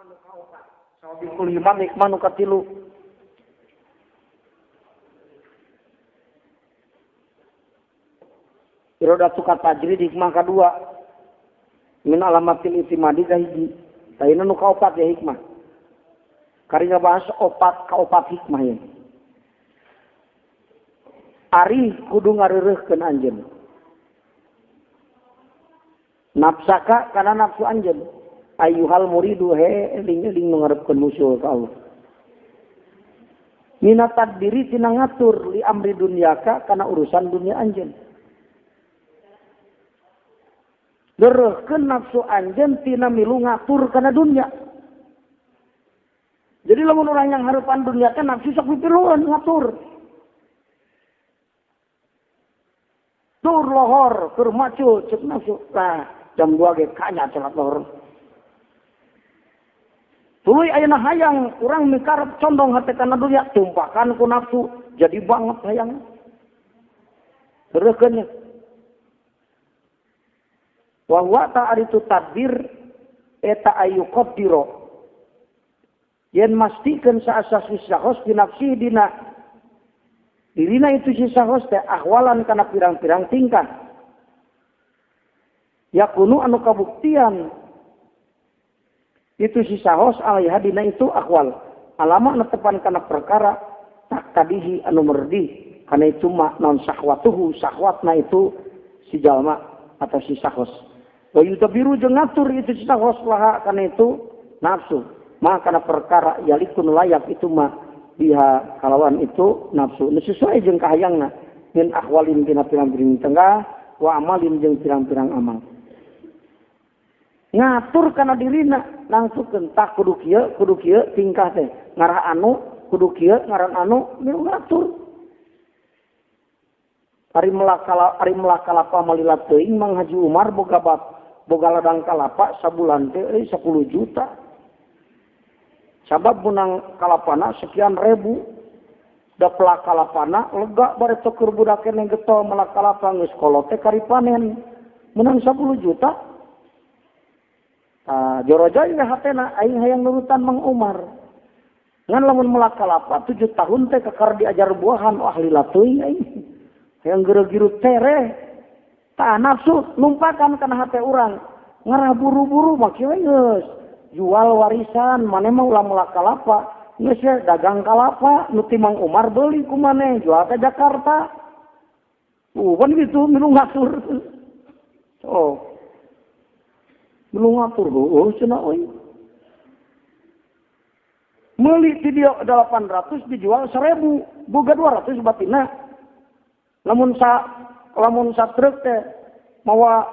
nu kaopat. Sabikul iman hikmah nu katilu. Irodatu katajrid hikmah kedua. Min alamatil itimadi kahiji. Taina nu kaopat ya hikmah. Kari ngabahas kaopat hikmah ya. Ari kudu ngareureuhkeun anjeun. Nafsaka kana nafsu anjeun. Ayyuhal muridu eling-eling nu ngarepkeun musuh ka Allah. Mina tadbiri tina ngatur li amri dunyaka kana urusan dunia anjeun. Leureukkeun nafsu anjeun tina milu ngatur kana dunia. Jadi lamun orang yang harapan dunia teh nafsu sok pipiluan ngatur. Tur lohor keur macu cek nafsu. Nah, jam 2 ge kanya celat lohor. Tuluy ayeuna hayang urang mikarep condong hate kana dunia tumpakan ku nafsu jadi banget hayang. Leureukkeun nya. Wa huwa ta'aritu tadbir eta ayyuqaddiro yen mastikeun saasa sisahos di nafsi dina dirina itu sisahos teh ahwalan kana pirang-pirang tingkah yakunu anu kabuktian itu sisahos alaiha dina itu ahwal alama netepan kana perkara tak tadihi anu merdi kana itu mah non sahwatuhu sahwatna itu si jalma atau si sahos wa yutabiru jeung ngatur itu si sahos laha kana itu nafsu mah kana perkara yalikun layak itu mah biha kalawan itu nafsu sesuai jeung kahayangna min ahwalin dina pirang-pirang tengah wa amalin jeung pirang-pirang amal ngatur kana dirina langsungkeun tak kudu kieu tingkah teh ngarah anu kudu kieu ngaran anu milu ngatur ari melakala pamalilat teuing Mang Haji Umar boga ladang kalapa sabulan teh 10 juta sabab menang kalapana sekian ribu da pelak kalapana lega bare tukur budak keneh getol melak kalapa geus kolot teh kari panen menang 10 juta. Joroja ini hatena aing hayang nurutan Mang Umar. Ngan lamun melak kalapa 7 tahun teh kekar diajar buahan ahli latuing aing. Hayang geureuh-giru tere. Tah nafsu numpakan kana hate urang. Ngarah buru-buru mah kieu geus jual warisan maneh mah ulah melak kalapa. Geus dagang kalapa nu ti Mang Umar beuli ku maneh jual ke Jakarta. Kan gitu milu ngatur. Oh. Belum ngatur doh, cenah euy. Meuli ti dia 800 dijual 1000, boga 200 batina. Lamun sa truk teh mawa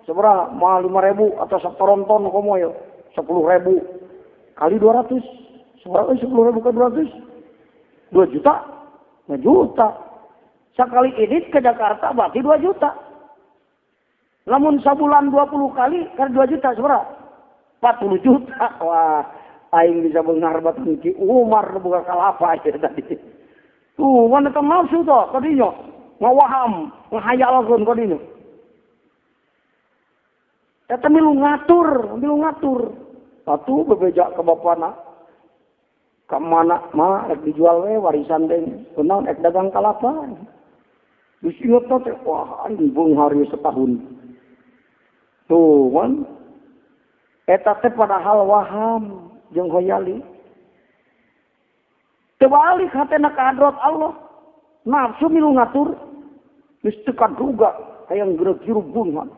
sabaraha? Mawa 5.000 atau satoronton komo yo 10.000 kali 200. Sabaraha 10.000 ke 200? 2 juta. 2 juta. Sakali edit ke Jakarta berarti 2 juta. Lamun sabulan 20 kali kan 2 juta seberapa? 40 juta. Wah, aing bisa mengharbatkan Ki Umar buka kalapa aja tadi. Tuh, mana teu nafsu tuh kadinya. Ngawaham, ngahayalkeun kadinya. Eta milu ngatur. Atuh bebeja ke bapana. Ka mana mah rek dijual we warisan teh. Kunaon ek dagang kalapa. Disinget teh wah anjing bung hari setahun. Tuh kan, eta teh padahal waham jeung hoyali. Terbalik hatena ka hadrat Allah. Nafsu milu ngatur, geus teu kaduga hayang geureuh-giruh bungan.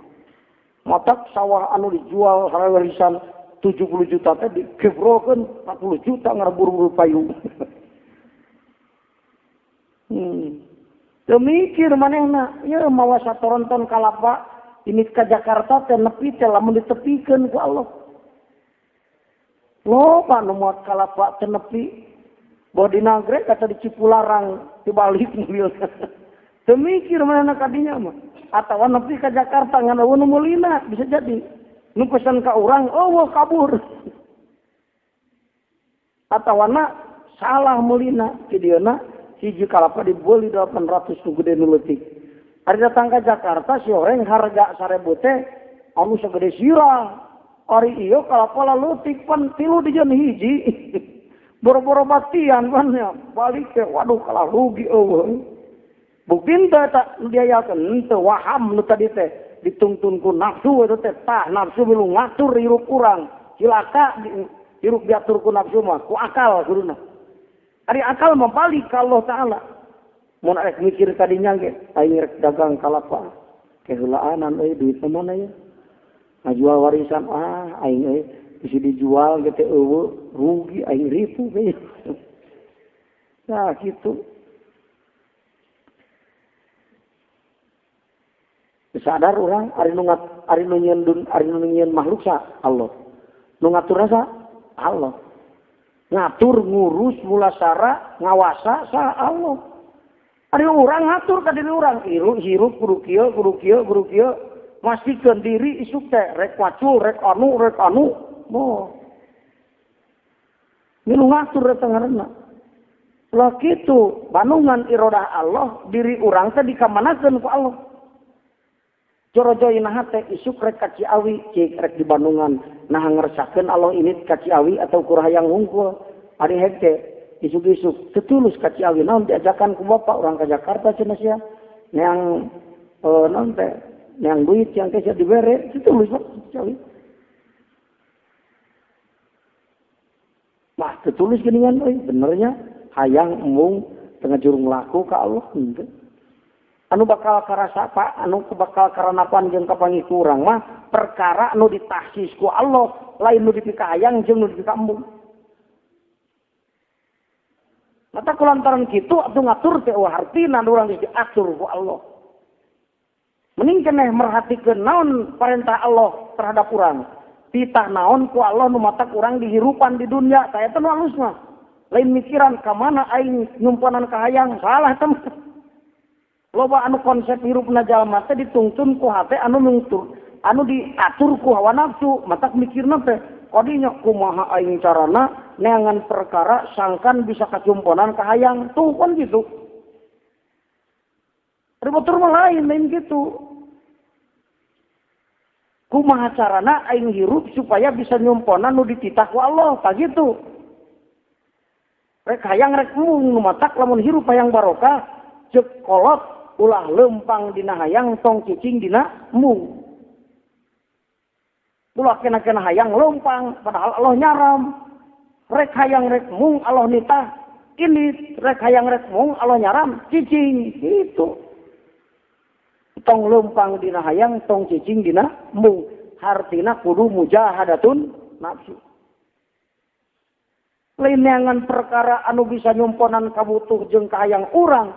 Matak sawah anu dijual warisan 70 juta teh dikebrolkeun 40 juta ngaraburu-buru payung. Teu mikir manehna, ieu mawa satoronton kalapa ini ke Jakarta teh nepi teh lamun ditepikeun ku Allah. Loba nu moal kalapa teh nepi. Bawa di Nagreg kata di Cipularang dibalik mobil. Teu mikir manehna kadinya mah. Atawa nepi ka Jakarta ngan nu meulina bisa jadi. Nu pesan ka urang, oh kabur. Atawana salah meulina ti dieuna hiji kalapa dibeli 800 nu gede nu leutik. Ari datang ke Jakarta si orang harga 1.000 teh anu segede sirah, Ari iyo kalapala leutik pan tilu dijieun hiji. Boro-boro batian pan nya balik teh waduh kalah rugi eueuh. Bukti teh tak diayakeun teu waham nu tadi teh ditungtunku nafsu eta teh tah nafsu milu ngatur hirup urang. Cilaka hirup diatur ku nafsu mah ku akal kuduna. Ari akal mah balik ka Allah Taala. Mun arek mikir kadinya ge aing rek dagang kalapa. Kehulaanan euy duit mana ya? Ngajual warisan aing euy bisa dijual gitu rugi aing ribu kayaknya. Nah gitu. Sadar orang ari nu nyieun makhluk sa Allah. Nu ngatur sa Allah. Ngatur ngurus mulasara ngawasa sa Allah. Ari urang ngatur ka diri urang hirup kudu kieu mastikeun diri isuk teh rek wacul rek anu moh. Milu ngatur eta ngaranna. Lah kitu, banungan irodah Allah, diri urang teh dikamanakeun ku Allah. Jorojoy nah teh isuk rek ka Ciawi, cik rek di Bandungan. Nah ngeresakeun Allah ini ka Ciawi atau ku Rahayang Hungkul. Ari hete isuk-isuk tetulus ka Ciawi naon diajakan ku bapak urang ka Jakarta cenah sia. Neang naon teh neang duit yang teh dibere tetulus Ciawi. Mah tertulis geningan benernya hayang embung tengah jurung laku ka Allah henteu. Anu bakal karasa apa anu bakal karanapan jeung kapangi kurang mah perkara anu ditahsis ku Allah lain nu dipika hayang jeung nu dipika embung. Mata kulantaran kitu atuh ngatur teh hartina urang diatur ku Allah. Mending keneh merhatikeun naon perintah Allah terhadap urang. Titah naon ku Allah nu matak urang dihirupan di dunia saya teh nu halus mah lain mikiran ka mana aing nyumpanan ka hayang salah teh loba anu konsep hirupna jalma teh ditungtun ku hate anu nungtur anu diatur ku hawa nafsu matak mikirna teh kodinya kumaha aing carana neangan perkara sangkan bisa kacumponan ka hayang tuh kan gitu ribatur mah lain gitu. Kumaha carana aing hirup supaya bisa nyumponan nu dititah ku Allah tah gitu. Rek hayang rek mung nu matak lamun hirup hayang barokah ceuk kolot ulah lempang dina hayang tong cicing dina mung. Ulah kena hayang lempang padahal Allah nyaram. Rek hayang rek mung Allah nitah. Ini rek hayang rek mung Allah nyaram cicing gitu. Tong lempang dina hayang tong cicing dina mung hartina kudu mujahadatun nafsu lain neangan perkara anu bisa nyumponan kabutuh jeung kahayang urang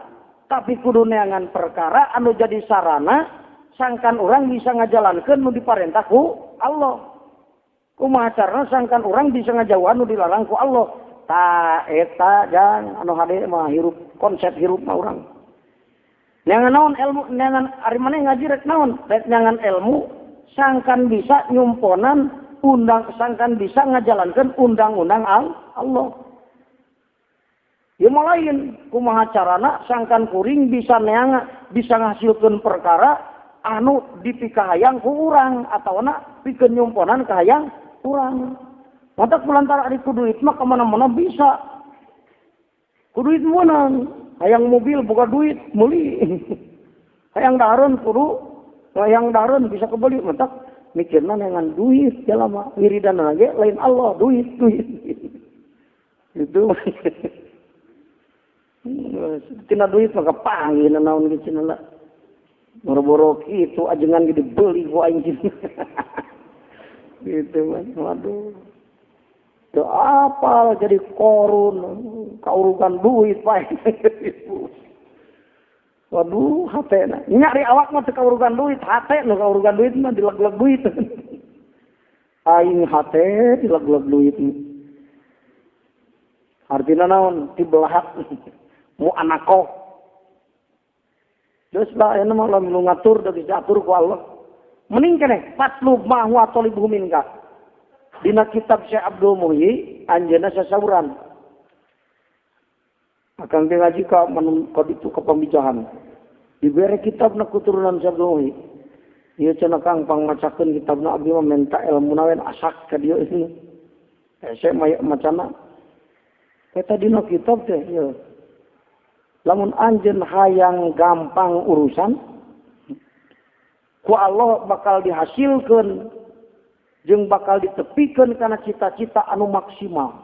tapi kudu neangan perkara anu jadi sarana sangkan urang bisa ngajalankeun nu diparentah ku Allah kumaha carana sangkan urang bisa ngajauhan nu dilarang ku Allah ta eta jang anu hade mah hirup konsep hirup mah urang neangan naon ilmu neangan ari maneh ngaji rek naon rek neangan ilmu sangkan bisa nyumponan sangkan bisa ngajalankeun undang-undang Allah. Ya lain kumaha carana sangkan kuring bisa ngasilkeun perkara anu dipika hayang ku urang atawana pikeun nyumponan ka hayang urang. Mata kulantar ari ku duit mah ka mana-mana bisa. Ku duit meunang hayang mobil boga duit meuli. Hayang dahareun kudu hayang dahareun bisa kebeli mentak mikirna dengan duit jalama wiridan lagi lain Allah duit. Itu tina duit maka panggil naon ge cenah boro-boro kitu ajengan gede beli ku aing gitu man waduh teu apal jadi korun kaurukan duit pae waduh hatena nyari awak mah teu kaurukan duit hate nu kaurukan duit mah dileg-leg duit aing hate dileg-leg duit artina naon dibelahat mu anako terus lah anu mah lamun ngatur da bisa atur ku Allah mending keneh patlub ma huwa talibhu minka dina kitab Syekh Abdul Muhyi anjeunna sasauran akan ngaji ka itu ke pembicaraan diberi kitab na keturunan Syekh Abdul Muhyi Ieu cenah Kang pangmacakeun kitabna abdi mah menta ilmu nawen asak ka dieu ini. Saya macana eta dina kitab teh ya. Lamun anjeun hayang gampang urusan ku Allah bakal dihasilkeun jeung bakal ditepikeun kana cita-cita anu maksimal.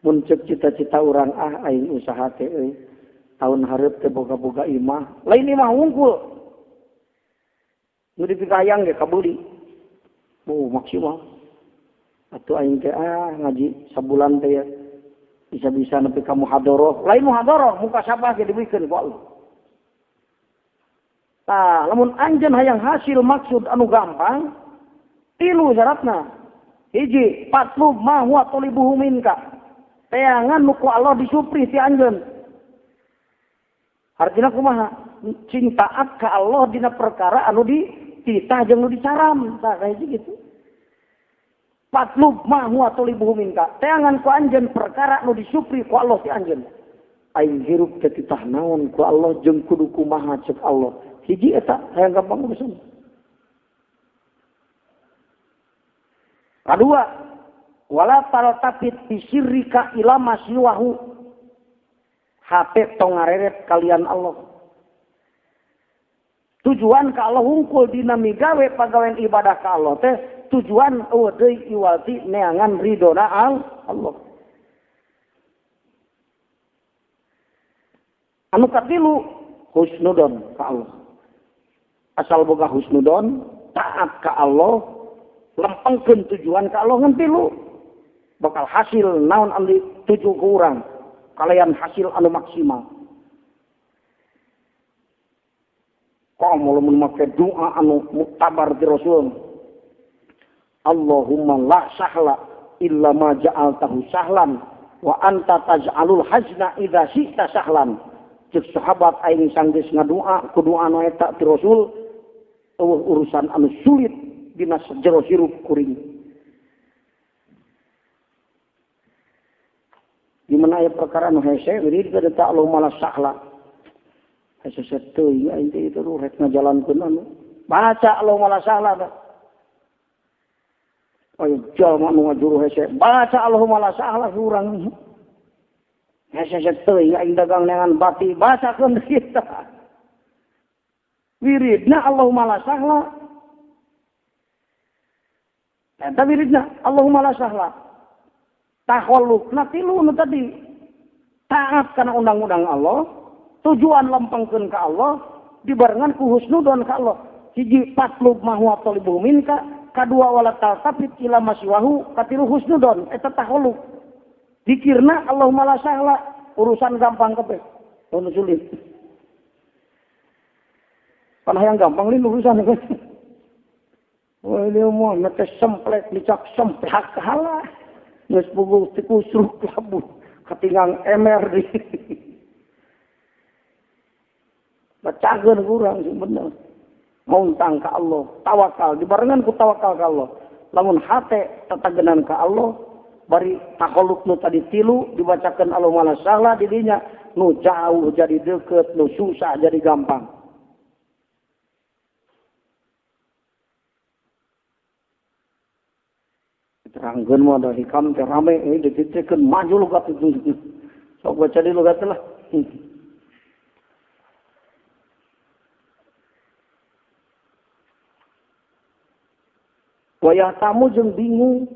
Mun ceuk cita-cita urang aing usaha teh euy. Tahun hareup teh boga-boga imah. Lain imah hungkul. Nu dipikayang ge kabeli. Oh, maksimal. Atuh aing teh ngaji sabulan teh ya. Bisa-bisa nepi ka muhadharah. Lain muhadharah muka sabah ge dibikeun ku Allah. Tah, lamun anjeun hayang hasil maksud anu gampang, 3 syaratna. 1, patlub ma huwa talibuhu minka. Teangan nu ku Allah disupri ti anjeun. Artina kumaha? Cintaat ka Allah dina perkara anu dititah jeung nu dicaram. Tah kayak gitu. Patlub ma huwa talibuhu minka. Teangan ku anjeun perkara anu disupri ku Allah ti anjeun. Aing hirup teh titah naon ku Allah jeung kudu kumaha ceuk Allah. Hiji eta hayang gampang urusan. Kedua, wala taltafit bisirrika ila masyiwahu. Hate tong ngareret kalian Allah. Tujuan ka Allah hungkul dina migawe pagawean ibadah ka Allah teh tujuan eueuh deui iwalti neangan ridona Allah. Anu katilu husnudon ka Allah. Asal boga husnudon taat ka Allah lempengkeun tujuan ka Allah ngan tilu bakal hasil naon anu dituju ku urang. Kalian hasil anu maksimal. Kamu lamun make doa anu muktabar di Rasul. Allahumma la sahla illa ma ja'altahu sahlan wa anta taj'alul hazna idza syi'ta sahlan. Ceuk sahabat aing sanggeus ngadoa ku doa anu eta ti Rasul urusan anu sulit dina jero hirup kuring. Di mana aya perkara nu hese beureud ka eta Allahumma la sahla. Hese teuing aing teh itu rek ngajalankeun anu. Baca Allahumma la sahla. Ayo jalma nu ngajuru hese, baca Allahumma la sahla urang. Hese teuing aing dagang neangan bati, bacakeun kita. Wiridna Allahumma la sahla. Eta wiridna Allahumma la sahla. Takhallukna tilu nu tadi. Taat kana undang-undang Allah, tujuan lempengkeun ka Allah, dibarengan ku husnudon ka Allah. Hiji patlub ma huwa talibuhu minka, kadua wala taltafit ila masyiwahu, katilu husnudon eta takhalluk. Dikirna Allahumma la sahla, urusan gampang kabeh. Anu sulit. Pan hayang gampang lin urusan kabeh. Wah, dia mau nete semplek dicak semplak kalah. Geus puguh ti kusruk labu katingang emer di. Bacakeun urang sing bener. Mauntang ka Allah, tawakal dibarengan ku tawakal ka Allah. Lamun hate tatagenan ka Allah, bari takhalluk nu tadi tilu dibacakeun Allahumma la sahla di dinya, nu jauh jadi deukeut, nu susah jadi gampang. Terangkeun mah da hikam teh rame dititikeun maju logat itu. Sok baca di logat lah. Wayah tamu jeung bingung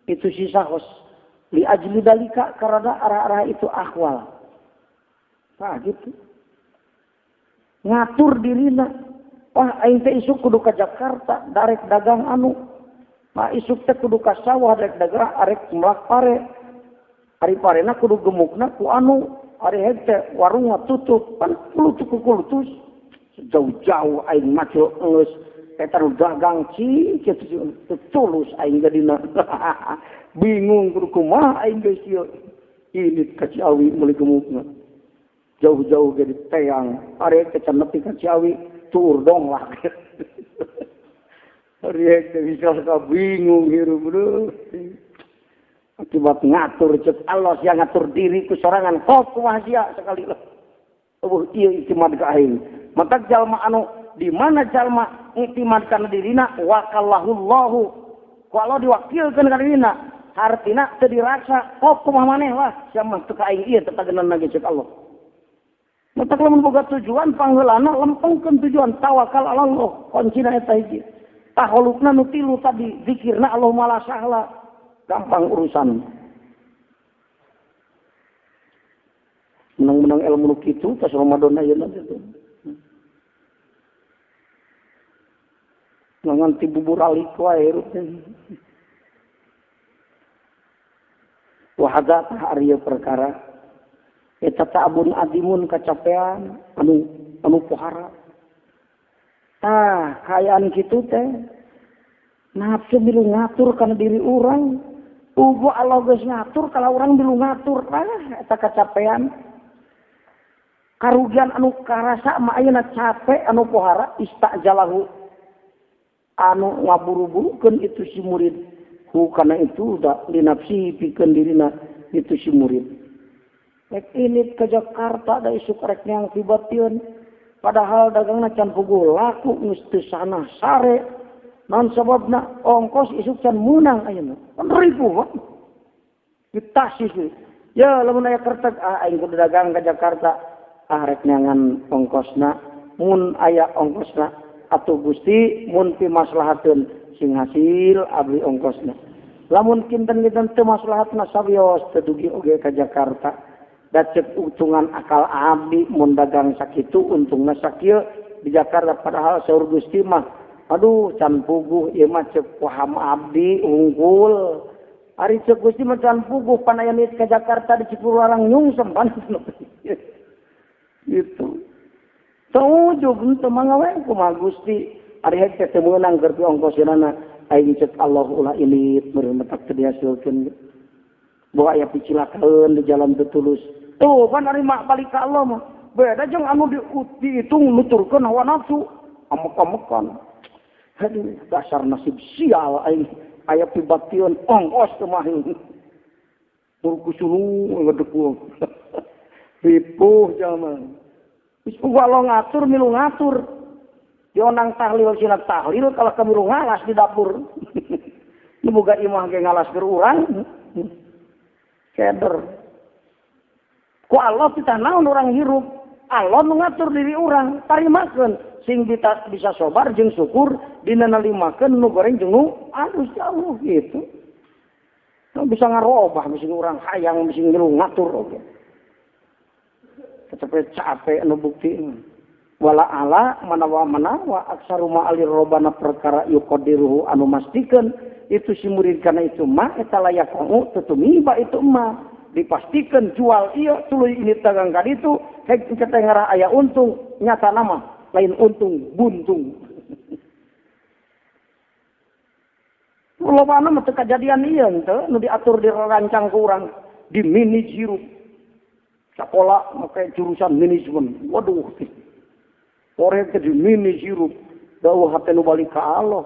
itu si sahos. Li ajli dalika karena arah-arah itu akhwal. Nah gitu. Ngatur dirina. Wah aing teh isuk kudu ka Jakarta, darek dagang anu. Nah isuk teh kudu ka sawah darek dagang arek melak pare. Ari parena kudu gemukna ku anu, ari hete warungna tutup, pan kulutus. Jauh-jauh aing macul geus eta nu dagang kitu tulus aing gadina. Bingung kudu kumaha aing geus ieu. Ini ka Ciawi meuli gemukna. Jauh-jauh jadi teang, ari teh can nepi ka Ciawi tur dong lah. Ari teh bisa ka bingung hirup beuh. Akibat ngatur cek Allah yang ngatur diri ku sorangan kok kumaha sia sekali lah. Eueuh ieu iktimad ka aing. Matak jalma anu di mana jalma ngiktimat kana dirina wakallahullahu ku Allah diwakilkeun ka dirina hartina teu dirasa kumaha maneh lah sia mah teu ka aing ieu teu tageunana ge ceuk Allah. Matak lamun boga tujuan pangheulana lempengkeun tujuan tawakal ala Allah kuncina eta hiji. Taholukna nu tilu tadi zikirna Allahumma la sahla gampang urusan. Menang-menang ilmu nu kitu tas Ramadan ayeuna teh. Nganti bubur alik wae wahada arieu perkara eta ta'abun adimun kacapean anu pohara. Kayaan kitu teh nafsu bilu ngatur kana diri urang. Ugo Allah geus ngatur kalau urang bilu ngatur. Eta kacapean. Karugian anu karasa mah ayeuna capek anu pohara istajalahu. Anu ngaburu-burukeun itu si murid. Karena itu udah linapsi pikeun dirina itu si murid. Rek ini ke Jakarta da isuk rek yang tibatieun. Padahal dagangna can puguh laku geus teu sana sare. Naon sababna ongkos isuk can meunang ayeuna. Kan ribu mah. Ditasis. Ya lamun aya kertek aing kudu dagang ke Jakarta. Rek nyangan ongkosna. Mun aya ongkosna atuh Gusti mun pi maslahateun sing hasil abdi ongkosna. Lamun kinten-kinten teu maslahatna sabios teu dugi oge ka Jakarta. Da cek untungan akal abdi mun dagang sakitu untungna sakieu di Jakarta padahal saur Gusti mah aduh can puguh ieu mah cek paham abdi unggul. Ari cek Gusti mah can puguh panayan ka Jakarta di Cipularang nyungsem pan. Gitu. Tawujud teu mangawe kumaha Gusti ari hek teh meunang keur ongkosna aing cek Allah ulah ilit meureun matak teu dihasilkeun. Bahwa aya picilakeun di jalan teu tulus. Tuh kan ari mak balik ka Allah mah. Beda jeung anu dihitung nuturkeun hawa nafsu amek-amekan. Aduh dasar nasib sial aing aya pibaktian ongkos teu mah. Turku sulu ngedekuh. Ripuh jalma. Wis Allah ngatur milu ngatur. Dionang tahlil sina tahlil kalau kamilu ngalas di dapur. Nu boga imah ge ngalas keur urang. Keder. Ku Allah kita naon urang hirup. Allah nu ngatur diri urang. Tarimakeun sing bisa sobar jeung syukur dina nalimakeun nu goreng jeung nu alus jauh gitu. Bisa ngarobah misi urang hayang misi ngilu ngatur oge. Capek anu bukti wala ala manawa aksaruma alir robana perkara yuqadiruhu anu mastikeun itu si murid kana itu mah eta layak kamu tutumiba itu mah dipastikan jual ieu tuluy ini dagang ka ditu hek kita ngarah aya untung nyata nama lain untung buntung. Lobana mah teu kajadian ieu teu nu diatur dirancang ku urang di mini jirup. Sekolah pakai jurusan manajemen. Waduh. Orang ke di mini hirup. Dawuh hate nu balik ka Allah.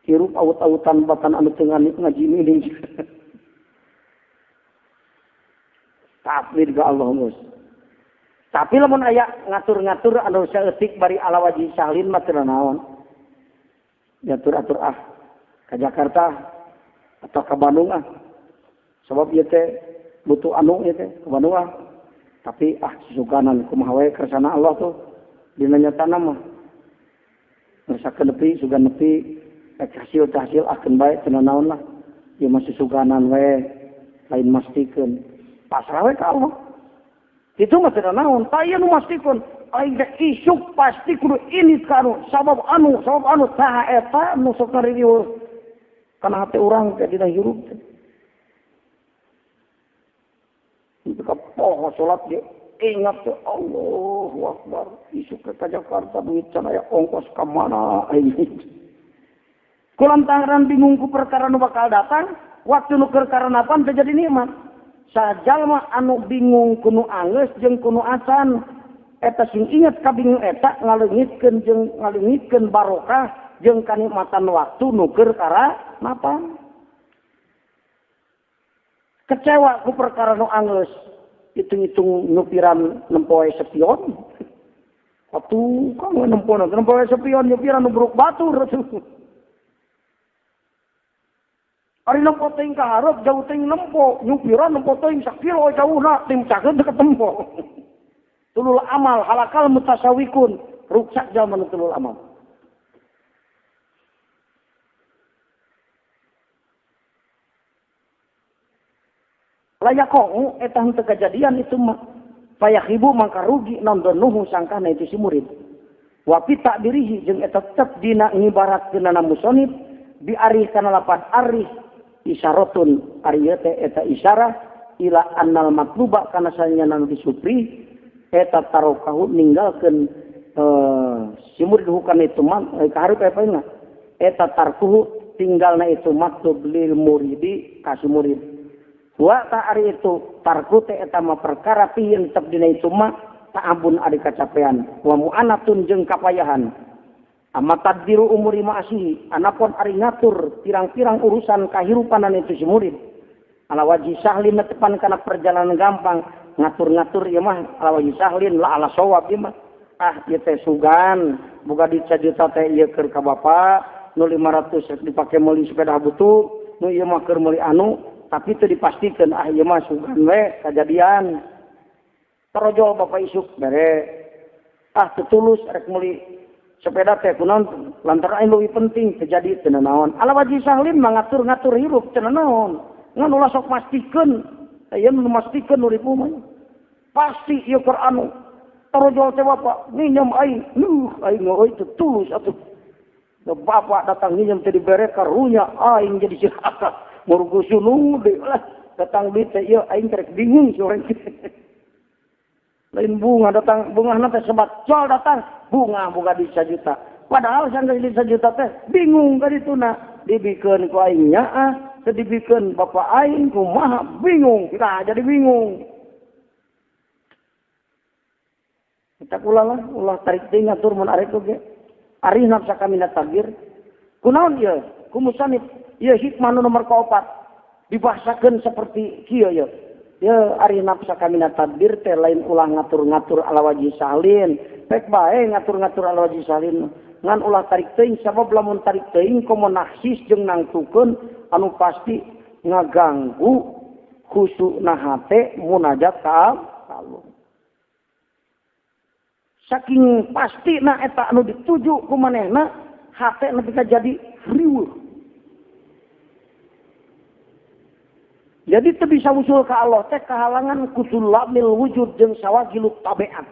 Hirup aut-autan batan anu teu ngaji mini. Takbir ka Allah mus. Tapi lamun aya ngatur-ngatur anu saeutik bari ala wajih sahlin mah teu naon. Diatur-atur ka Jakarta atau ka Bandung Sebab ieu teh butuh anu ieu teh ke Bandung Tapi suganan kumaha wae kersana Allah tuh dina nyatana mah. Ngersakeun nepi sugan nepi hasil akeun bae teu naon lah. Ieu masih suganan wae lain mastikeun. Pasrah we ka Allah. Itu mah teu naon, ta ieu nu mastikeun aing teh isuk pasti kudu ini kanu sabab anu tah eta nu sok ngariweuh kana hate urang teh dina hirup teh. Ketika poho sholat dia ingat ke Allahu Akbar. Isuk ke Jakarta duit canaya ongkos ke mana ini. Kulantaran bingung ku perkara nu bakal datang. Waktu nu perkara napan terjadi nikmat. Sajalma anu bingung kuno anggeus jeung kuno acan. Eta sing ingat ka bingung eta ngaleungitkeun barokah jeung kanikmatan waktu nu keur kara napan. Kecewa ku perkara nu anggeus hitung-hitung nupiran nempoe sepion Atuh kamu nempona, kenapa sepion nyepiran nubruk batur atuh. Ari nempo teuing ka hareup jauh teuing nempo, nyupiran nempo teuing sakilo jauhna tim cakeun teu ketempo. Tulul amal halakal mutasawikun, ruksak jalma nu tulul amal. Layak kok eta henteu kejadian itu mah. Payahibu mangka rugi nandonuhu sangkana itu si murid. Wa pita dirihi jeung eta tetep dina ngibaratkeunana musonib bi arih kana lapan arih isyaratun ari teh eta isyarah ila annal matluba kana sanyana disupri eta tarokahu ninggalkeun si murid hukan itu man kahareup apa ingat eta tarkuhu tinggalna itu matlub lil muridi ka si murid. Wa ta ari itu tarku teh eta mah perkara pieun tetep dina itu mah ta'abun ari kacapean wa mu'anatun jeung kapayahan. Amma tadbiru umuri ma'asihi anapun ari ngatur pirang-pirang urusan kahirupanan itu si murid. Ala wajhi sahlin tepan kana perjalanan gampang ngatur-ngatur ieu mah ala wajhi sahlin la ala shawab ieu mah. Ah ieu teh sugan boga di juta teh ieu keur ka bapa nu 500 dipake meuli sepeda butuh nu ieu mah keur meuli anu tapi teu dipastikeun ah ieu mah sugan we kajadian. Tarojol bapak isuk bere. Ah teu tulus rek meuli sepeda teh kunaon lantaran anu leuwih penting terjadi teu naon. Ala wajhi sahlin mah ngatur-ngatur hirup teu naon. Ngan ulah sok mastikeun. Aya nu mastikeun nu ribu mah. Pasti ieu keur anu. Tarojol teh bapak nginjem aing. Aing euy teu tulus atuh. Bapak datang nginjem teh dibere karunya aing jadi cilaka. Murgu sunu deui lah. Datang duit teh ieu aing rek bingung soreng. Lain bunga datang, bunga nanti sebat jual datang, bunga di 1 juta. Padahal sanggeus di 1 juta teh bingung ka dituna. Dibikeun ku aing nyaah, teu dibikeun bapak aing kumaha bingung, kita jadi bingung. Kita ulah tarik teuing ngatur mun arek oge. Ari nafsa kami takbir. Kunaon ieu? Ku musannif ieu hikmah nomor 4. Dibahasakeun seperti kieu ieu. Ya ari nafsa kami tadbir teh lain ulah ngatur-ngatur ala wajhi sahlin. Pek bae ngatur-ngatur ala wajhi sahlin. Ngan ulah tarik teuing sabab lamun tarik teuing komo naksis jeung nangtukeun anu pasti ngaganggu khusukna hate munajat ka Allah. Saking pastina eta anu dituju ku manehna hate nepi ka jadi riweuh. Jadi teu bisa usul ka Allah teh kahalangan kusulamil wujud jeung sawagilut tabiat.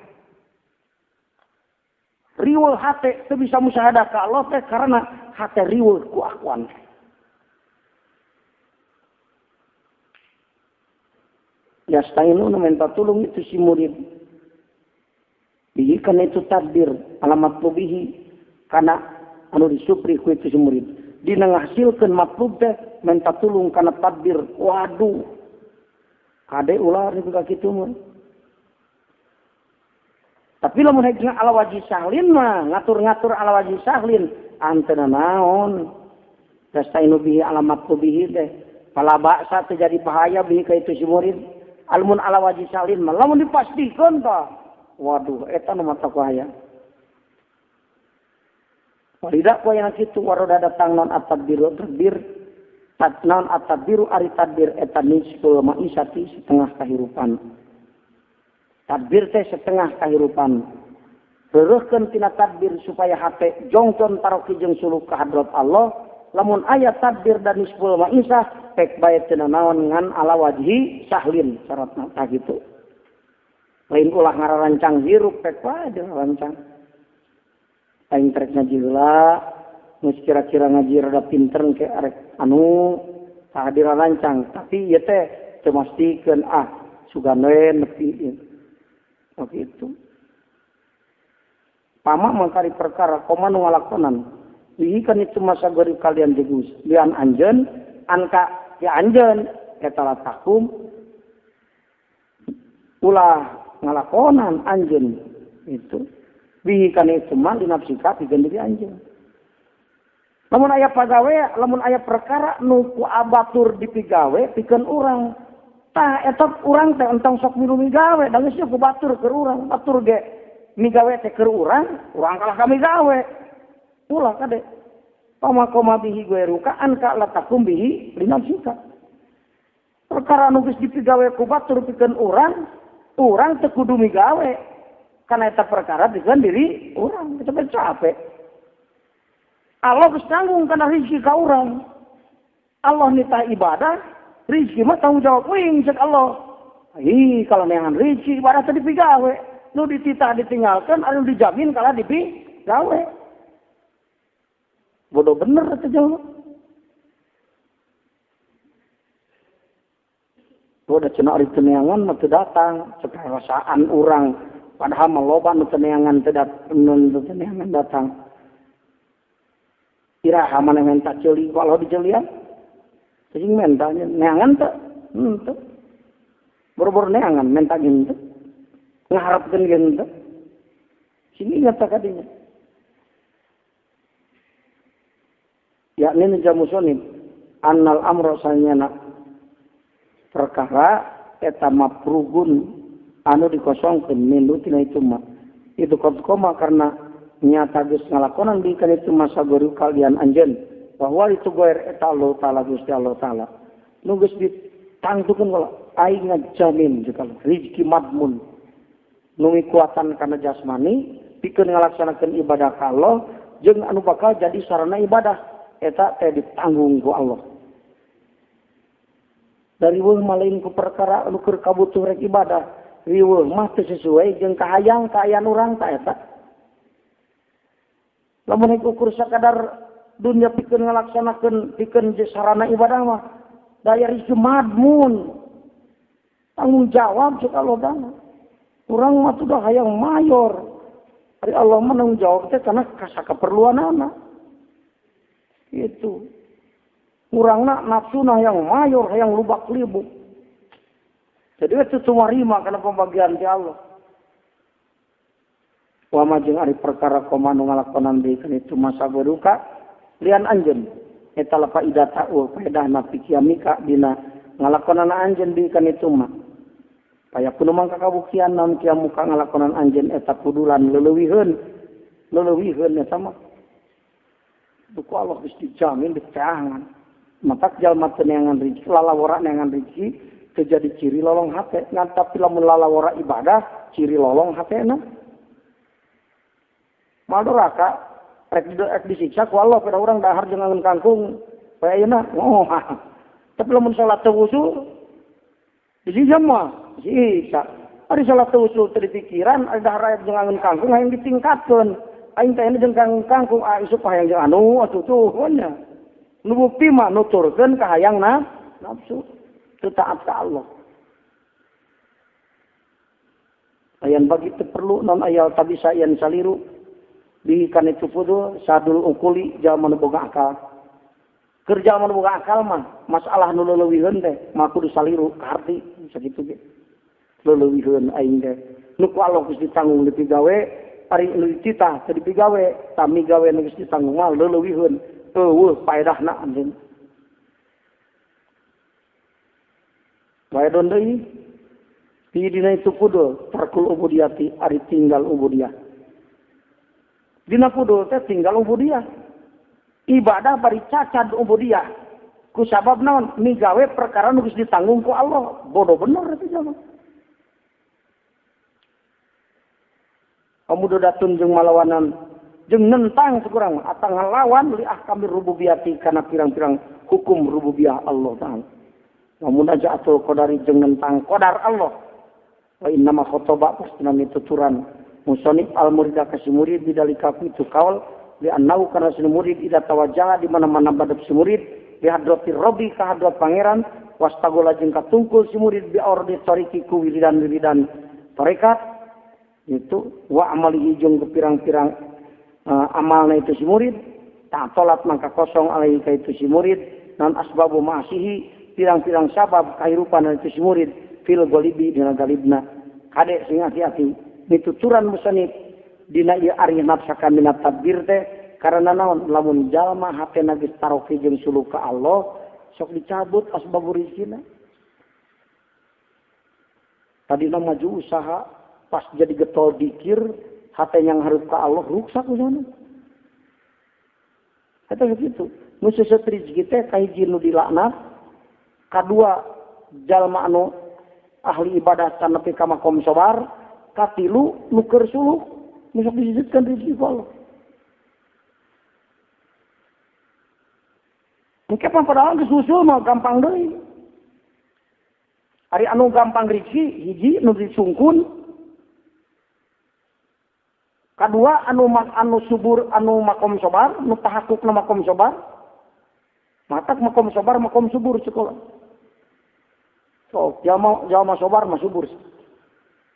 Riweuh hate teu bisa musyahadah ka Allah teh karena hate riweuh ku akuan. Yastainu minta tulung itu si murid. Bihi kana itu tadbir alamat tubihi kana anu disupri ku itu si murid. Dina ngahasilkeun matlub teh minta tulung kana tadbir. Waduh. Kade ulah niku ka kitu mah. Tapi lamun hajna ala wajhi sahlin mah ngatur-ngatur ala wajhi sahlin antena naon. Yastainu bihi alamat tubihi teh. Pala baksa terjadi bahaya bihi ka itu si murid. Almun ala wajhi sahlin mah lamun dipastikeun tah. Waduh eta nu mata bahaya. Walidak yang kitu waroda datang non at-tadbiru tadbir non at-tadbiru ari tadbir eta nisful ma'isati setengah kahirupan. Tadbir teh setengah kahirupan. Reureukkeun tina tadbir supaya hate jongton taroki jeung suluk ka hadrat Allah. Lamun aya tadbir dan nisful ma'isah pek bae teu naon ngan ala wajhi sahlin syaratna tah kitu. Lain ulah ngarancang hirup pek bae rancang. Aing trek ngaji heula, geus kira-kira ngaji rada pinter ke arek anu tahadira lancang, tapi ieu teh teu mastikeun sugan we nepi. Oh gitu. Pama mangkari perkara komo nu ngalakonan. Ieu kan itu masa gari kalian degus. Lian anjeun anka ya anjeun eta latakum ulah ngalakonan anjeun itu. Bihi kana itu mah dinafsika pikeun diri anjeun. Lamun aya pagawe, lamun aya perkara nu ku abatur dipigawe pikeun urang. Tah eta urang teh entong sok milu migawe, da geus ku batur keur urang, batur ge migawe teh keur urang kalah ka migawe. Ulah kade. Pama bihi guerukaan ka latakum bihi linafsika. Perkara nu geus dipigawe ku batur pikeun urang teu kudu migawe. Kana eta perkara pikeun diri urang, kita capek. Allah geus tanggung kana rezeki ka urang. Allah nita ibadah, rezeki mah tanggung jawab wing cek Allah. Kalau neangan rezeki ibadah teh dipigawe, nu dititah ditinggalkan, anu dijamin kala dipigawe. Bodoh bener eta jauh. Bodoh cenah ari teu neangan mah teu datang, cek rasaan urang, padahal mah loba nu teu neangan teu datang. Iraha mana menta ceuli ku Allah diceulian? Cing menta neangan teu? Henteu. Boro-boro neangan menta gitu. Ngaharapkeun gitu. Sini nyata kadinya. Yakni najamusonim annal amro sanyana perkara eta maprugun anu dikosongkeun mindu tina itu mah. Itu koma karena nyata geus ngalakonan di kana itu masa guru kalian anjeun bahwa itu goer eta Allah taala Gusti Allah taala. Nu geus ditangtukeun wala aing ngajamin jeung rezeki madmun. Nu kuatan kana jasmani pikeun ngalaksanakeun ibadah ka Allah jeung anu bakal jadi sarana ibadah eta teh ditanggung ku Allah. Dari weuh malain ku perkara anu keur kabutuh rek ibadah, riweuh mah teu sesuai jeung kaayaan urang ta eta. Lamun ukur sakadar dunia pikeun ngalaksanakeun pikeun sarana ibadah mah daya rezeki madmun. Tanggung jawab cek Allah dana. Urang mah sudah hayang mayor. Ari Allah mah tanggung jawab teh kana kasakeperluanana. Itu. Urangna nafsuna yang mayor, hayang lubak-libuk. Jadi itu tumarima kana pembagian ti Allah. Wa majeng ari perkara komando ngalakonan deui kana itu masa beruka lian anjeun eta lapa idata faedahna pikiamika dina ngalakonan anjeun deui kana itu mah. Paya kudu mangka kabuktian naon kieu muka ngalakonan anjeun eta kudulan leulewiheun eta mah. Duku Allah geus dijamin dicahangan. Maka jalma teu neangan rezeki lalawara neangan rezeki teu jadi ciri lolong hate ngan tapi lamun lalawara ibadah ciri lolong hatena. Madoraka rek disiksa ku Allah pada urang dahar jeung ngangeun kangkung paya ayeuna tapi lamun salat teu wusul disiksa mah disiksa ari salat teu wusul teu dipikiran ari dahar aya jeung ngangeun kangkung hayang ditingkatkeun aing teh jeung kangkung isuk hayang jeung anu atuh nya nu bukti mah nuturkeun ka hayangna nafsu teu taat ka Allah. Ayan bagi teu perlu non ayal tabisa yan saliru di kan itu pudu sadul ukuli jalma nu boga akal. Keur jalma nu boga akal mah masalah nu leulewiheun teh mah kudu saliru ka harti sakitu ge. Leulewiheun aing teh nu ku Allah geus ditanggung dipigawe ari nu dititah teu dipigawe tami gawe nu geus ditanggung mah leulewiheun. Eueuh paedahna anjeun. Waedon deui di dina itu pudu tarkul ubudiyati ari tinggal ubudiyah. Dina pudul teh tinggal ubudiyah. Ibadah bari cacat ubudiyah. Ku sabab naon? Migawe perkara nu geus ditanggung ku Allah. Bodoh bener eta jaman. Kamu datun jeung malawanan jeung nentang sakurang atang ngalawan li ahkamir rububiyati kana pirang-pirang hukum rububiyah Allah taala. Lamun aja atul qadari jeung nentang qadar Allah. Wa inna ma khotoba pastuna mituturan musonif al-murida kasih murid bidalika itu kaul li annau kana si murid ida tawajjaha di mana-mana badap si murid bi hadrati rabbi ka hadrat pangeran wastagola jeung katungkul si murid bi ordi tariki ku wiridan tarekat itu wa amali jeung pirang-pirang amalna itu si murid tak tolat mangka kosong alai ka itu si murid non asbabu ma'asihi pirang-pirang sabab kahirupan itu si murid fil golibi dina galibna kade sing hati-hati mituturan musanif dina ieu ari nafsaka minat tadbir teh karena naon lamun jalma hatena geus tarofi jeung suluk ka Allah sok dicabut asbab rizqina tadina maju usaha pas jadi getol dikir hate yang hareup ka Allah ruksak usahana. Eta kitu. Nu sesetri teh kahiji nu dilaknat, kadua jalma anu ahli ibadah can nepi ka makom sabar, katilu nu keur suluk nu sok disisitkeun rezeki ku Allah. Engke padahal geus usul mah gampang deui. Ari anu gampang rezeki hiji nu disungkun, kadua anu subur anu makom sabar, nu tahakukna makom sabar. Matak makom sabar makom subur sekolah. So, jalma sabar mah subur.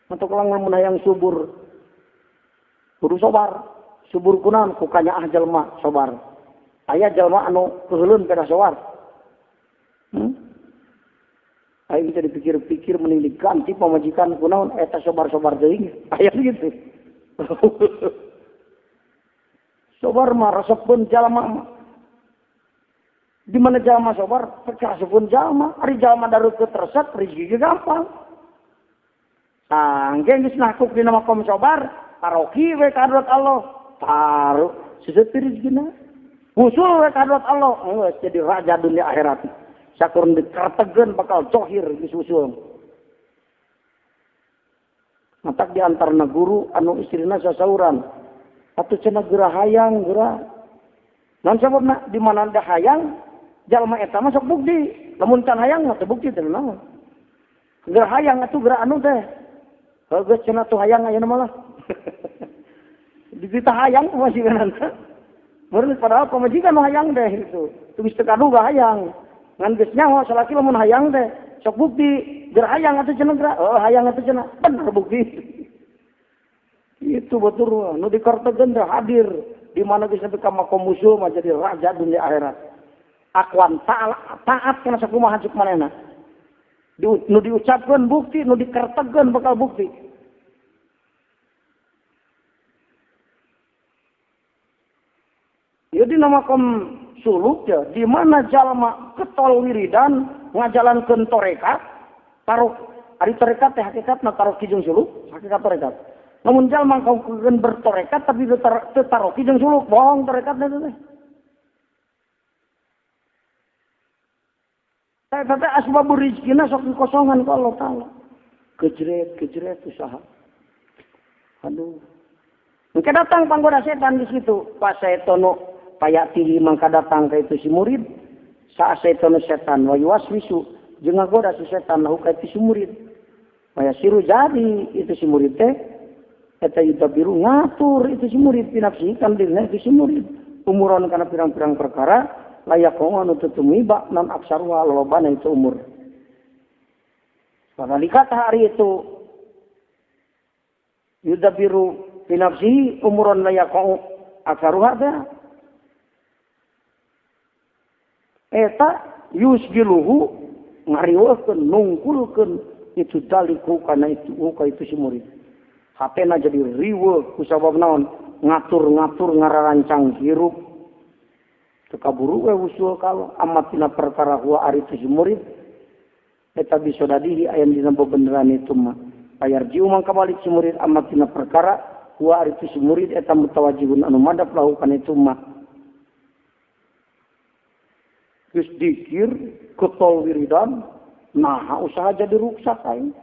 Untuk lamun hayang subur kudu sabar. Subur kunaon ku kanyaah jalma sabar. Aya jalma anu keheuleun kada sabar. Aya bisa dipikir-pikir menilik ganti pamajikan kunaon eta sabar-sabar deui. Aya gitu. Sabar mah resepkeun jalma. Di mana jalma sabar, kekerasupun jalma. Ari jalma darukeut resep, rezeki gampang. Sangge geus nakuk dina makom sabar, taroki we ka hadrat Allah. Taruh sesetir rezekina. Usul we ka hadrat Allah, geus jadi raja dunia akhirat. Sakurun dikartegeun bakal cohir geus usul. Matak di antarna guru anu istrina sasauran. Atuh cenah geura hayang geura. Naon sababna di mana ada hayang jalma eta mah sok bukti. Lamun can hayang mah teu bukti teh naon. Geura hayang atuh geura anu teh. Geus cenah tuh hayang ayeuna mah lah. Dibita hayang masih kan. Meureun padahal pamajikan nu hayang teh itu. Tulis teu kaduga hayang. Ngan geus nyaho salaki lamun hayang teh sok bukti. Geura hayang atuh cenah geura. Oh hayang atuh cenah. Bener bukti. Itu betul. Nu dikartegeun teh hadir di mana bisa ka makom musuh mah jadi raja dunia akhirat. Akwan taat kana sakumaha cuk manehna. Nu diucapkeun bukti, nu dikartegeun bakal bukti. Ya di makom suluk ya, di mana jalma ketol wiridan ngajalankeun torekat, taruh ari torekat teh hakikatna taruh kijung suluk, hakikat torekat. Namun jalma kau keun bertorekat tapi teu taruh kijung suluk, bohong torekatna teh. Tapi asbabur rizkina sok dikosongan ku Allah Ta'ala. Kejret usaha. Aduh. Mungkin datang panggoda setan di situ. Pas setonu payak tihi mangka datang ke itu si murid. Saat setonu setan wa yuwaswisu. Jeung ngagoda si setan lahu ka itu si murid. Waya siru jadi itu si murid teh. Eta yutabiru ngatur itu si murid pinapsi kan dirina itu si murid. Umuran kana pirang-pirang perkara. Layak anu tutumiba non aksarwa lolobana itu umur. Karena dikata hari itu yudabiru binafsihi umuron layak aksaruha teh. Eta yusgiluhu ngariweukeun nungkulkeun itu daliku kana itu si murid. Hatena jadi riweuh ku sabab naon ngatur-ngatur ngararancang hirup. Tekaburu we usul kalau amat tina perkara huwa ari tu murid eta bisa dadihi aya dina bebeneran itu mah bayar jiu mangka balik si murid amat tina perkara huwa ari tu murid eta mutawajjihun anu madap lahu kana itu mah geus dikir ketol wiridan nah usaha jadi ruksak aing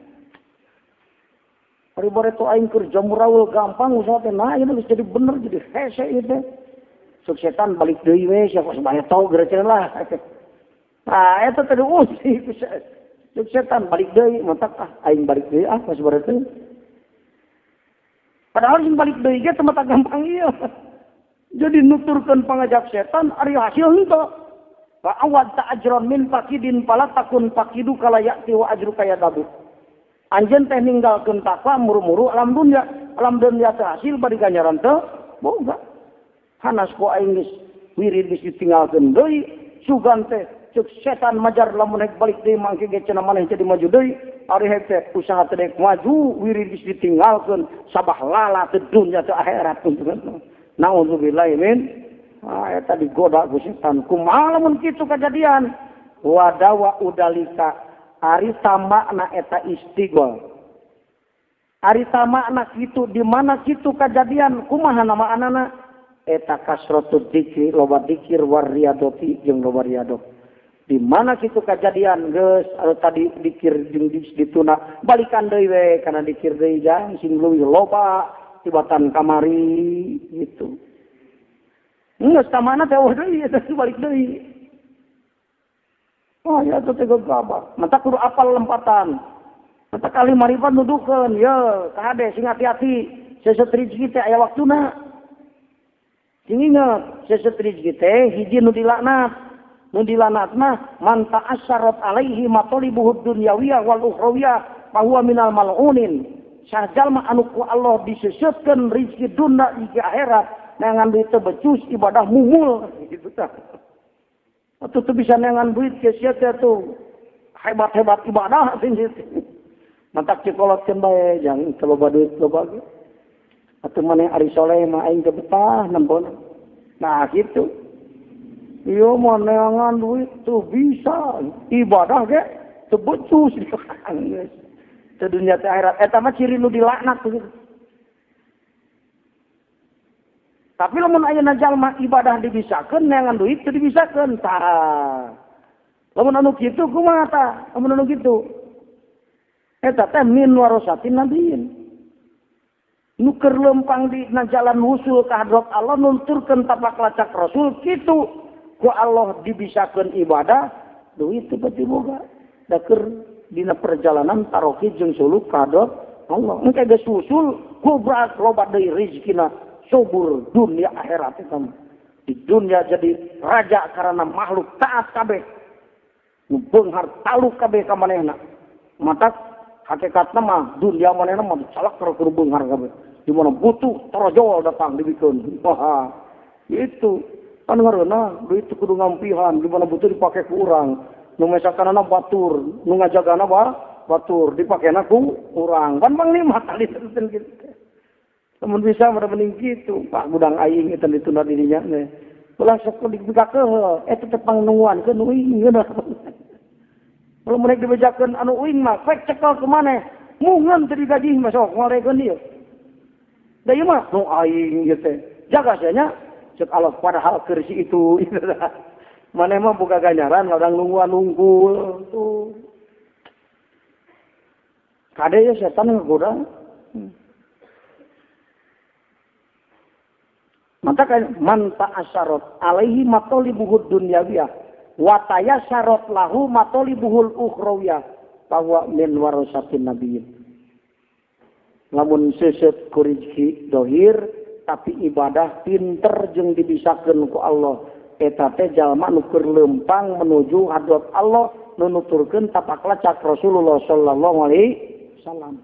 ari bareto aing keur jamurawul gampang usaha teh nah ieu geus jadi bener jadi hese ieu teh. Sok setan balik deui we siapa sabaya tau geureuceun lah. Nah, eta teh usi sok setan balik deui matak aing balik deui pas bareuteuh. Padahal sing balik deui ge teu gampang ieu. Jadi nuturkeun pangajak setan ari hasil henteu. Fa awad ta'ajron min faqidin fala takun faqidu kala ya'ti wa ajru kaya dabu. Anjeun teh ninggalkeun takwa muru-muru alam dunya teh hasil bari ganjaran teu boga. Hanas ko aing geus wirid geus ditinggalkeun deui sugan teh ceuk setan majar lamun rek balik deui mangke ge cenah maneh jadi maju deui ari hek teh usaha teh rek maju wirid geus ditinggalkeun sabah lala teh dunya teh akhirat naudzubillahi min eta digoda ku setan kumaha lamun kitu kejadian wadawa udalika ari tambakna eta istighfar Ari tamakna kitu di mana kitu kejadian kumaha nama anana eta kasratud dzikri loba dzikir war riyadati jeung loba riyadot. Di mana kitu kejadian geus tadi dzikir jeung dituna balikan deui we kana dzikir deui jang sing leuwih loba tibatan kamari gitu. Geus tamana teh deui eta balik deui. Oh ya teh gagabah. Mata kudu apal lempatan. Mata kali marifat nuduhkeun ya kahade sing hati-hati seset rezeki teh aya waktuna. Sing inget seset rezeki teh hiji nu dilaknat. Nu dilanatna man ta'asyarat alaihi matalibuhud dunyawiyah wal ukhrawiyah fa huwa minal mal'unin. Sajalma anu ku Allah disesutkeun rezeki dunya jeung akhirat nangan duit teh becus ibadah mungul gitu tah. Atuh teu bisa nangan duit ke sia teh tuh hebat-hebat ibadah sing gitu. Mantak cikolotkeun bae jang loba duit loba ge. Atuh maneh ari soleh mah aing teu betah nembona. Nah gitu. Ieu mah neangan duit tuh bisa ibadah ge teu becus geus. Teu dunya teh akhirat eta mah ciri nu dilaknat gitu. Tapi lamun ayeuna jalma ibadah dibisakeun neangan duit teu dibisakeun tah. Lamun anu kitu kumaha tah? Lamun anu kitu eta teh min warasatin nabiyin. Nu keur lempang di jalan husul ka hadrat Allah nunturkeun tapak lacak Rasul kitu ku Allah dibisakeun ibadah duit teu pati boga. Da keur dina perjalanan taroki jeung suluk ka hadrat Allah. Engke geus usul kubra loba deui rezekina subur dunia akhirat eta mah. Di dunia jadi raja karena makhluk taat kabeh. Nu beunghar taluk kabeh ka manehna. Matak hakikatna mah dunia manehna mah calak keur beunghar kabeh. Di mana butuh torojol datang dibikeun. Wah, itu kan ngareuna duit kudu ngampihan, di mana butuh dipake ku urang. Nu mesakanana batur, nu ngajagana batur, dipakena ku urang. Kan panglima tali terus gitu. Namun bisa meureun mending kitu, Pak gudang aing eta ditunda dirinya teh. Ulah sok dibikakeuh, eta teh pangnunguankeun uing geuna. Kalau mereka dibejakan anu uing mah, pek cekal kemana? Mungkin tadi gaji masuk ngorekeun dia. Da ieu mah nu aing gitu. Jaga saja cek Allah padahal kersi itu. Maneh mah buka ganjaran kadang nunggu tuh. Kade ya setan nggoda. Maka man ta'asyarat alaihi matalibuhud dunyawiyah. Wataya syarat lahu matolibuhul ukhrawiyah bahwa min warasatin nabiyyin. Lamun seset ku rezeki dohir tapi ibadah pinter jeung dibisakeun ku Allah eta teh jalma nu keur leumpang menuju hadrat Allah nu nuturkeun tapak lacak Rasulullah sallallahu alaihi wasallam.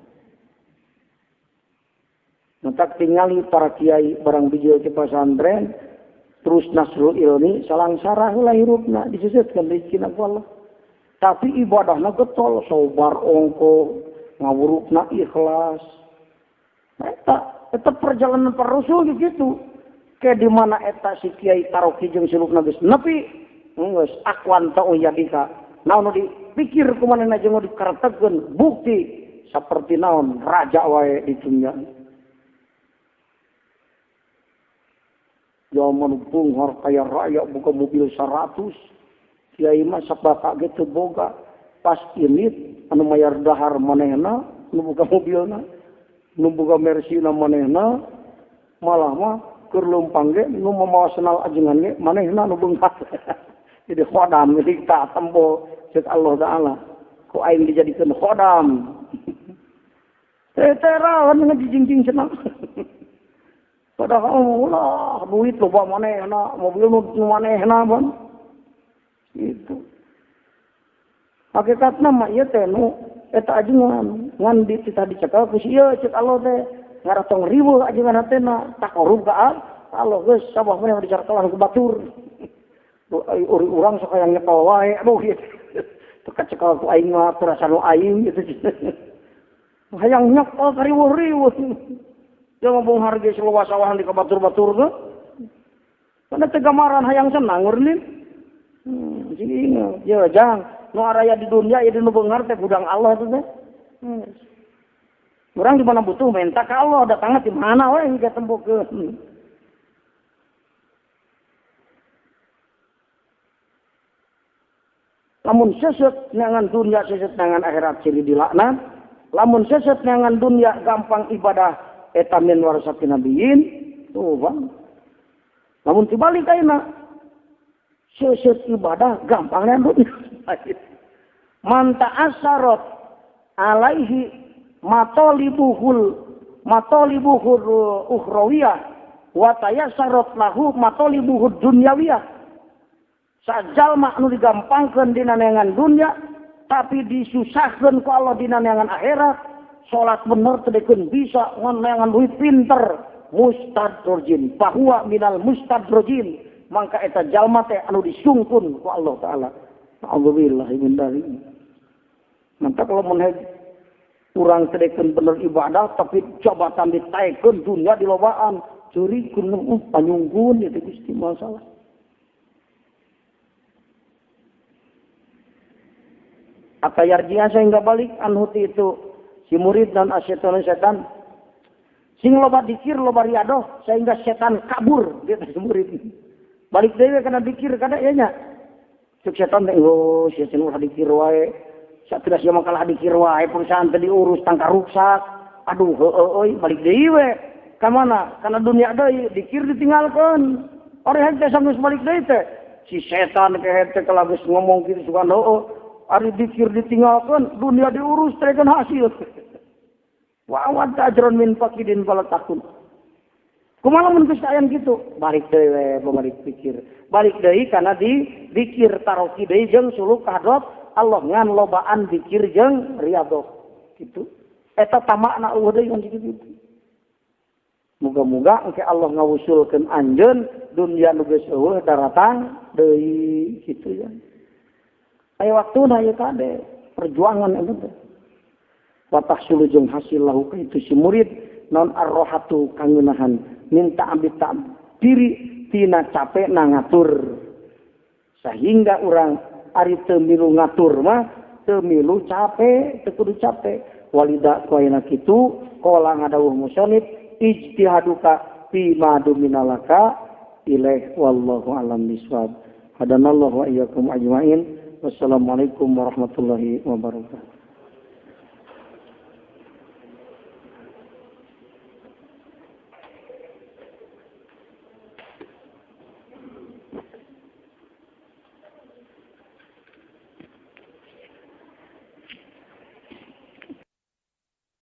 Mentak tingali para kiai barang bijil ke pesantren terus nasrul ilmi salangsarah lah hirupna disesatkeun rezekina ku Allah. Tapi ibadahna getol sobar ongko ngawurupna ikhlas. Eta perjalanan para rasul gitu. Kayak di mana eta si kiai taroki jeung sulukna geus nepi geus akwan ta uyadika. Naon dipikir kumanehna jeung dikaretegkeun bukti saperti naon raja wae di dunya. Zaman bunghar kaya raya buka mobil 100. Kiai mah sabaka gitu boga. Pas ini anu mayar dahar manehna nu buka mobilna. Nu buka Mercy-na manehna malah mah keur leumpang ge nu mamawa senal ajengan ge manehna nu beungkat. Jadi khodam jadi tak tempo cek Allah taala. Ku aing dijadikeun khodam. Tetera kan ngajingjing senang. Padahal ulah duit loba manehna, mobil nu manehna ban. Itu. Hakikatna mah ieu teh nu eta ajengan ngan dititah dicekal ku ieu cek Allah teh ngaratong riweuh ajengan hatena tak korup ka Allah geus sabah mah dicarkelan ku batur. Urang sok hayang nyekel wae aduh gitu. Teu kacekal ku aing mah terasa nu aing gitu. Hayang nyekel ka riweuh-riweuh. Jangan bung harga seluas sawahan di kabatur-batur tuh. Karena tegamaran hayang senang ngurnin. Jadi ingat, ya jangan. Nu araya di dunia ya di nu beunghar teh gudang Allah tuh teh. Orang di mana butuh minta ke Allah, datangnya di mana we hingga tembukeun. Lamun sesat nangan dunia, sesat nangan akhirat ciri dilaknat. Lamun sesat nangan dunia gampang ibadah eta min warasatin nabiyyin. Tuh bang. Lamun dibalik ayeuna sesat ibadah gampang dunia. Manta asarot alaihi matolibuhul ukhrawiyah wa tayassarot lahu matolibuhud dunyawiyah. Sajalma anu digampangkeun dina neangan dunya tapi disusahkeun ku Allah dina neangan akhirat. Salat bener teu dekeun bisa ngan neangan duit pinter mustadrojin bahwa minal mustadrojin mangka eta jalma teh anu disungkun ku Allah taala. Alhamdulillah min dzalik. Mantap kalau mun kurang tedekeun bener ibadah tapi jabatan ditaekeun dunia dilobaan curi gunung panyunggun itu Gusti masalah. Apa yarjian sehingga balik anu itu si murid dan setan sing loba dikir loba riadoh sehingga setan kabur gitu si murid. Balik dewe kana dikir kada ieu nya. Cuk setan teh oh setan ulah dikir wae. Satelah siya makalah dikir wae perusahaan tadi urus tangka rusak. Aduh heueuy balik deui we. Ka mana? Kana dunia deui dikir ditinggalkeun. Ari henteu sanggeus balik deui teh. Si setan ke henteu kalau geus ngomong kitu sugan heueuh. Ari dikir ditinggalkeun dunia diurus terekeun hasil. Wa awad ajron min faqidin fala takun. Kumaha mun geus aya kitu? Balik deui we balik pikir. Balik deui kana dikir taroki deui jeung suluk kadot Allah ngan lobaan dikir jeung riyadhah kitu eta tamakna eueuh deui ngan kitu. Muga-muga engke Allah ngawusulkeun anjeun dunya nu geus eueuh daratang deui kitu ya. Aya waktuna ieu kade perjuangan eta teh. Wa tahsulu jeung hasil lahu ka itu si murid non arrohatu kangeunahan minta ambil diri tina capek na ngatur sehingga urang ari teu milu ngatur mah teu milu capek teu kudu capek walida kuayna kitu qala ngadawuh musannif ijtihaduka fi ma duminalaka ilaih wallahu alam bisawab hadanallahu wa iyyakum ajmain wassalamualaikum warahmatullahi wabarakatuh.